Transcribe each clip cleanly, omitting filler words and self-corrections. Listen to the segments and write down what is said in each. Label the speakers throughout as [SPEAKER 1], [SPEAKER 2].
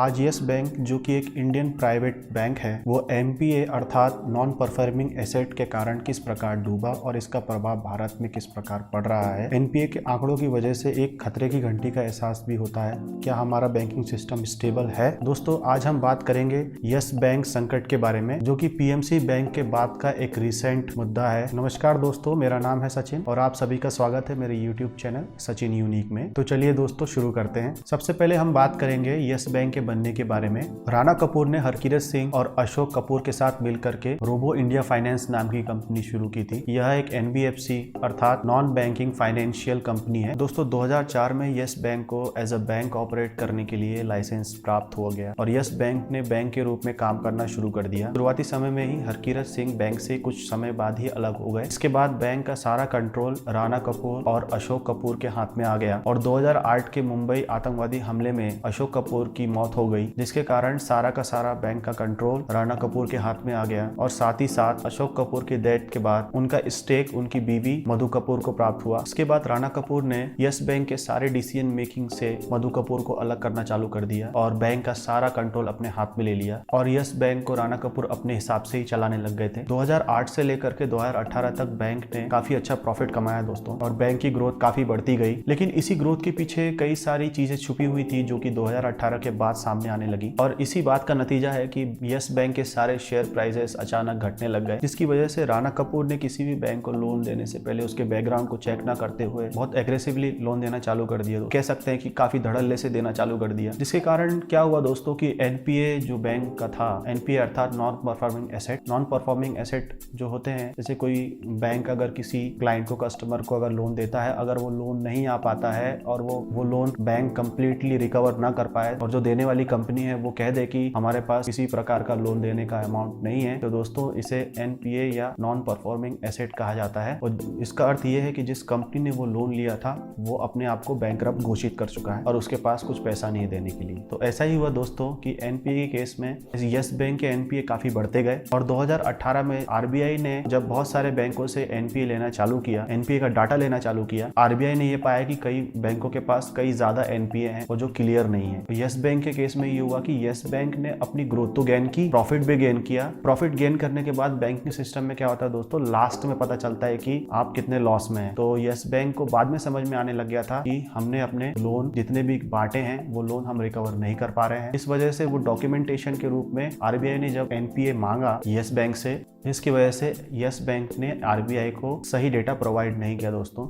[SPEAKER 1] आज yes bank जो कि एक इंडियन प्राइवेट बैंक है वो एनपीए अर्थात नॉन परफॉर्मिंग एसेट के कारण किस प्रकार डूबा और इसका प्रभाव भारत में किस प्रकार पड़ रहा है। एनपीए के आंकड़ों की वजह से एक खतरे की घंटी का एहसास भी होता है। क्या हमारा बैंकिंग सिस्टम स्टेबल है? दोस्तों आज हम बात करेंगे यस बैंक संकट के बारे में जो कि पीएमसी बैंक के बाद का एक रिसेंट मुद्दा है। नमस्कार दोस्तों, मेरा नाम है सचिन और आप सभी का स्वागत है मेरे यूट्यूब चैनल सचिन यूनिक में। तो चलिए दोस्तों शुरू करते हैं। सबसे पहले हम बात करेंगे यस बैंक के बनने के बारे में। राणा कपूर ने हरकिरत सिंह और अशोक कपूर के साथ मिलकर के रोबो इंडिया फाइनेंस नाम की कंपनी शुरू की थी। यह एक एनबीएफसी अर्थात नॉन बैंकिंग फाइनेंशियल कंपनी है। दोस्तों 2004 में यस बैंक को एज अ बैंक ऑपरेट करने के लिए लाइसेंस प्राप्त हो गया और यस बैंक ने बैंक के रूप में काम करना शुरू कर दिया। शुरुआती समय में ही हरकिरत सिंह बैंक से कुछ समय बाद ही अलग हो गए। इसके बाद बैंक का सारा कंट्रोल राणा कपूर और अशोक कपूर के हाथ में आ गया और 2008 के मुंबई आतंकवादी हमले में अशोक कपूर की मौत हो गई, जिसके कारण सारा का सारा बैंक का कंट्रोल राणा कपूर के हाथ में आ गया और साथ ही साथ अशोक कपूर की डेथ के बाद उनका स्टेक उनकी बीवी मधु कपूर को प्राप्त हुआ। इसके बाद राणा कपूर ने यस बैंक के सारे डिसीजन मेकिंग से मधु कपूर को अलग करना चालू कर दिया और बैंक का सारा कंट्रोल अपने हाथ में ले लिया और यस बैंक को राणा कपूर अपने हिसाब से ही चलाने लग गए थे। 2008 से लेकर के 2018 तक बैंक ने काफी अच्छा प्रॉफिट कमाया दोस्तों और बैंक की ग्रोथ काफी बढ़ती गई। लेकिन इसी ग्रोथ के पीछे कई सारी चीजें छुपी हुई थी जो कि 2018 के बाद सामने आने लगी और इसी बात का नतीजा है कि यस बैंक के सारे शेयर प्राइसेस अचानक घटने लग गए, जिसकी वजह से राणा कपूर ने किसी भी बैंक को लोन देने से पहले उसके बैकग्राउंड को चेक ना करते हुए बहुत एग्रेसिवली लोन देना चालू कर दिया। कह सकते हैं कि काफी धड़ल्ले से देना चालू कर दिया, जिसके कारण क्या हुआ दोस्तों कि एनपीए जो बैंक का था, एनपीए अर्थात non performing asset, non performing asset जो होते हैं, जैसे कोई बैंक अगर किसी क्लाइंट को, कस्टमर को अगर लोन देता है, अगर वो लोन नहीं आ पाता है और वो लोन बैंक कंप्लीटली रिकवर ना कर पाए और जो देने वाली कंपनी है वो कह दे कि हमारे पास किसी प्रकार का लोन देने का अमाउंट नहीं है, तो दोस्तों इसे एनपीए या नॉन परफॉर्मिंग एसेट कहा जाता है। और इसका अर्थ ये है कि जिस कंपनी ने वो लोन लिया था वो अपने आप को बैंकरप्ट घोषित कर चुका है और उसके पास कुछ पैसा नहीं है देने के लिए। तो ऐसा ही हुआ दोस्तों कि एनपीए के केस में यस बैंक के एनपीए काफी बढ़ते गए और 2018 में आरबीआई ने जब बहुत सारे बैंकों से एनपीए लेना चालू किया, एनपीए का डाटा लेना चालू किया, आरबीआई ने ये पाया कि कई बैंकों के पास कई ज्यादा एनपीए हैं और जो क्लियर नहीं है। तो यस बैंक के केस में ये हुआ कि यस बैंक ने अपनी ग्रोथ तो गेन की, प्रॉफिट भी गेन किया। प्रॉफिट गेन करने के बाद बैंकिंग सिस्टम में क्या होता है दोस्तों, लास्ट में पता चलता है कि आप कितने लॉस में हैं। तो यस बैंक को बाद में समझ में आने लग गया था कि हमने अपने लोन जितने भी बांटे हैं वो लोन हम रिकवर नहीं कर पा रहे हैं। इस वजह से वो डॉक्यूमेंटेशन के रूप में आरबीआई ने जब एनपीए मांगा यस बैंक से, इसकी वजह से यस बैंक ने आरबीआई को सही डेटा प्रोवाइड नहीं किया दोस्तों।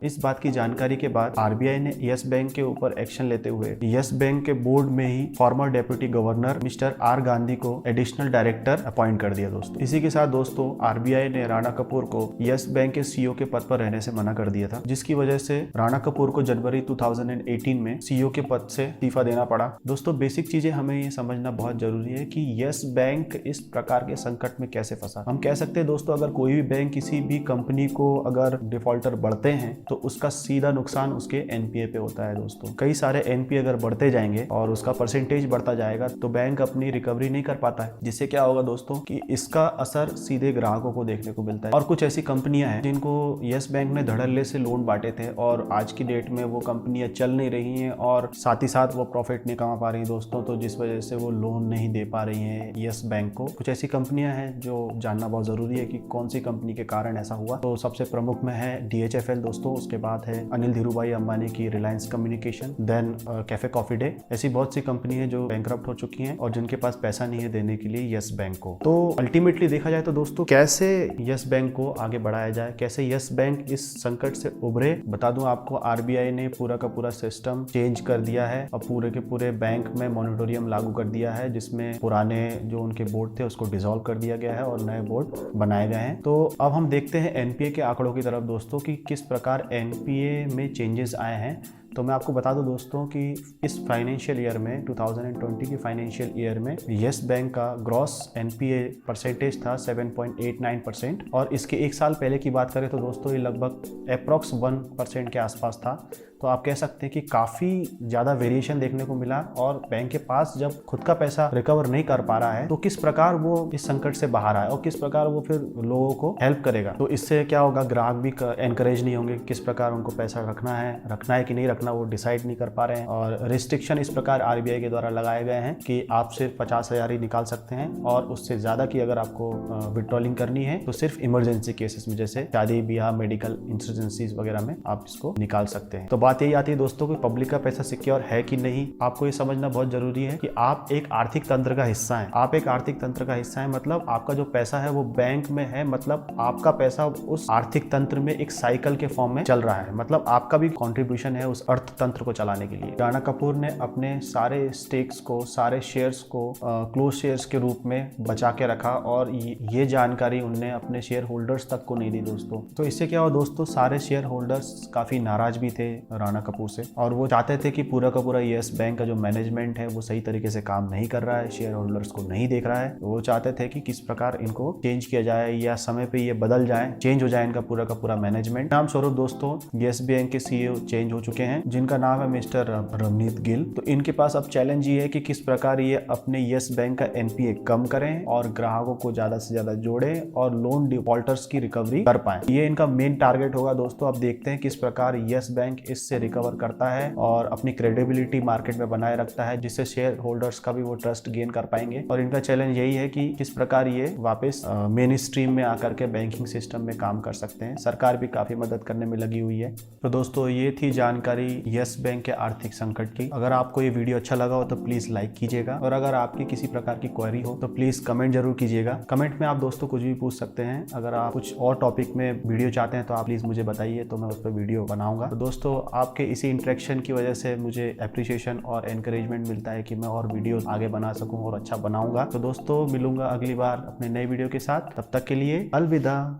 [SPEAKER 1] इस बात की जानकारी के बाद आरबीआई ने यस बैंक के ऊपर एक्शन लेते हुए यस बैंक के बोर्ड में ही former deputy governor mister R Gandhi को एडिशनल डायरेक्टर अपॉइंट कर दिया दोस्तों। इसी के साथ दोस्तों आरबीआई ने राणा कपूर को यस बैंक के सीईओ के पद पर रहने से मना कर दिया था, जिसकी वजह से राणा कपूर को जनवरी 2018 में सीईओ के पद से इस्तीफा देना पड़ा। दोस्तों बेसिक चीजें हमें ये समझना बहुत जरूरी है कि यस बैंक इस प्रकार के संकट में कैसे फंसा। हम कह सकते हैं दोस्तों अगर कोई भी बैंक किसी भी कंपनी को अगर डिफॉल्टर बढ़ते हैं तो उसका सीधा नुकसान उसके एनपीए पे होता है दोस्तों। कई सारे एनपीए अगर बढ़ते जाएंगे और उसका परसेंटेज बढ़ता जाएगा तो बैंक अपनी रिकवरी नहीं कर पाता है, जिससे क्या होगा दोस्तों कि इसका असर सीधे ग्राहकों को देखने को मिलता है। और कुछ ऐसी कंपनियां हैं जिनको यस बैंक ने धड़ल्ले से लोन बांटे थे और आज की डेट में वो कंपनियां चल नहीं रही हैं और साथ ही साथ वो प्रॉफिट नहीं कमा पा रही दोस्तों, तो जिस वजह से वो लोन नहीं दे पा रही है यस बैंक को। कुछ ऐसी कंपनियां हैं जो जानना बहुत जरूरी है कि कौन सी कंपनी के कारण ऐसा हुआ। तो सबसे प्रमुख में है DHFL दोस्तों, उसके बाद है अनिल धीरूभाई अंबानी की Reliance communication, then Cafe Coffee Day. ऐसी बहुत सी कंपनी है जो बैंकरप्ट हो चुकी हैं और जिनके पास पैसा नहीं है देने के लिए यस बैंक को। तो अल्टीमेटली देखा जाए तो दोस्तों कैसे यस बैंक को आगे बढ़ाया जाए, कैसे यस बैंक इस संकट से उभरे, बता दूं आपको आरबीआई ने पूरा का पूरा सिस्टम चेंज कर दिया है और पूरे के पूरे बैंक में मॉनिटोरियम लागू कर दिया है, जिसमें पुराने जो उनके बोर्ड थे उसको डिसॉल्व कर दिया गया है और नए बोर्ड बनाए गए हैं। तो अब हम देखते हैं एनपीए के आंकड़ों की तरफ दोस्तों कि किस प्रकार एनपीए में चेंजेस आए हैं। तो मैं आपको बता दूं दोस्तों कि इस फाइनेंशियल ईयर में 2020 की फाइनेंशियल ईयर में यस बैंक का ग्रॉस एनपीए परसेंटेज था 7.89% और इसके एक साल पहले की बात करें तो दोस्तों ये लगभग अप्रॉक्स 1% के आसपास था। तो आप कह सकते हैं कि काफ़ी ज़्यादा वेरिएशन देखने को मिला। और बैंक के पास जब खुद का पैसा रिकवर नहीं कर पा रहा है तो किस प्रकार वो इस संकट से बाहर आए और किस प्रकार वो फिर लोगों को हेल्प करेगा। तो इससे क्या होगा, ग्राहक भी एनकरेज नहीं होंगे, किस प्रकार उनको पैसा रखना है कि नहीं रखना वो डिसाइड नहीं कर पा रहे हैं। और रिस्ट्रिक्शन इस प्रकार RBI के द्वारा लगाए गए हैं कि आप सिर्फ 50,000 ही निकाल सकते हैं और उससे ज़्यादा की अगर आपको विड्रॉलिंग करनी है तो सिर्फ इमरजेंसी केसेस में, जैसे शादी ब्याह, मेडिकल इंश्योरेंसीज वगैरह में आप इसको निकाल सकते हैं। तो बात यही आती है दोस्तों कि पब्लिक का पैसा सिक्योर है कि नहीं। आपको ये समझना बहुत जरूरी है कि आप एक आर्थिक तंत्र का हिस्सा हैं। आप एक आर्थिक तंत्र का हिस्सा है मतलब आपका जो पैसा है वो बैंक में है, मतलब आपका पैसा उस आर्थिक तंत्र में एक साइकिल के फॉर्म में चल रहा है, मतलब आपका भी कंट्रीब्यूशन है उस अर्थतंत्र को चलाने के लिए। राणा कपूर ने अपने सारे स्टेक्स को, सारे शेयर्स को क्लोज शेयर्स के रूप में बचा के रखा और ये जानकारी उनने अपने शेयर होल्डर्स तक को नहीं दी दोस्तों। तो इससे क्या हुआ दोस्तों, सारे शेयर होल्डर्स काफी नाराज भी थे राणा कपूर से और वो चाहते थे कि पूरा का पूरा यस बैंक का जो मैनेजमेंट है वो सही तरीके से काम नहीं कर रहा है, शेयर होल्डर्स को नहीं देख रहा है। तो वो चाहते थे कि किस प्रकार इनको चेंज किया जाए या समय पे ये बदल जाए, चेंज हो जाए इनका पूरा का पूरा मैनेजमेंट। नाम स्वरूप दोस्तों यस बैंक के CEO चेंज हो चुके हैं जिनका नाम है मिस्टर रवनीत गिल। तो इनके पास अब चैलेंज ये है कि किस प्रकार ये अपने यस बैंक का NPA कम करें और ग्राहकों को ज्यादा से ज्यादा जोड़े और लोन डिफॉल्टर्स की रिकवरी कर पाए। ये इनका मेन टारगेट होगा दोस्तों। अब देखते हैं किस प्रकार यस बैंक इससे रिकवर करता है और अपनी क्रेडिबिलिटी मार्केट में बनाए रखता है, जिससे शेयर होल्डर्स का भी वो ट्रस्ट गेन कर पाएंगे। और इनका चैलेंज यही है कि किस प्रकार ये वापस मेन स्ट्रीम में आकर के बैंकिंग सिस्टम में काम कर सकते हैं। सरकार भी काफी मदद करने में लगी हुई है। तो दोस्तों ये थी जानकारी यस बैंक के आर्थिक संकट की। अगर आपको ये वीडियो अच्छा लगा हो तो प्लीज लाइक कीजिएगा और अगर आपकी किसी प्रकार की क्वेरी हो तो प्लीज कमेंट जरूर कीजिएगा। कमेंट में आप दोस्तों कुछ भी पूछ सकते हैं। अगर आप कुछ और टॉपिक में वीडियो चाहते हैं तो आप प्लीज मुझे बताइए, तो मैं उस पर वीडियो बनाऊंगा। तो दोस्तों आपके इसी इंटरेक्शन की वजह से मुझे एप्रिसिएशन और एनकरेजमेंट मिलता है कि मैं और वीडियो आगे बना सकूं और अच्छा बनाऊंगा। तो दोस्तों मिलूंगा अगली बार अपने नए वीडियो के साथ, तब तक के लिए अलविदा।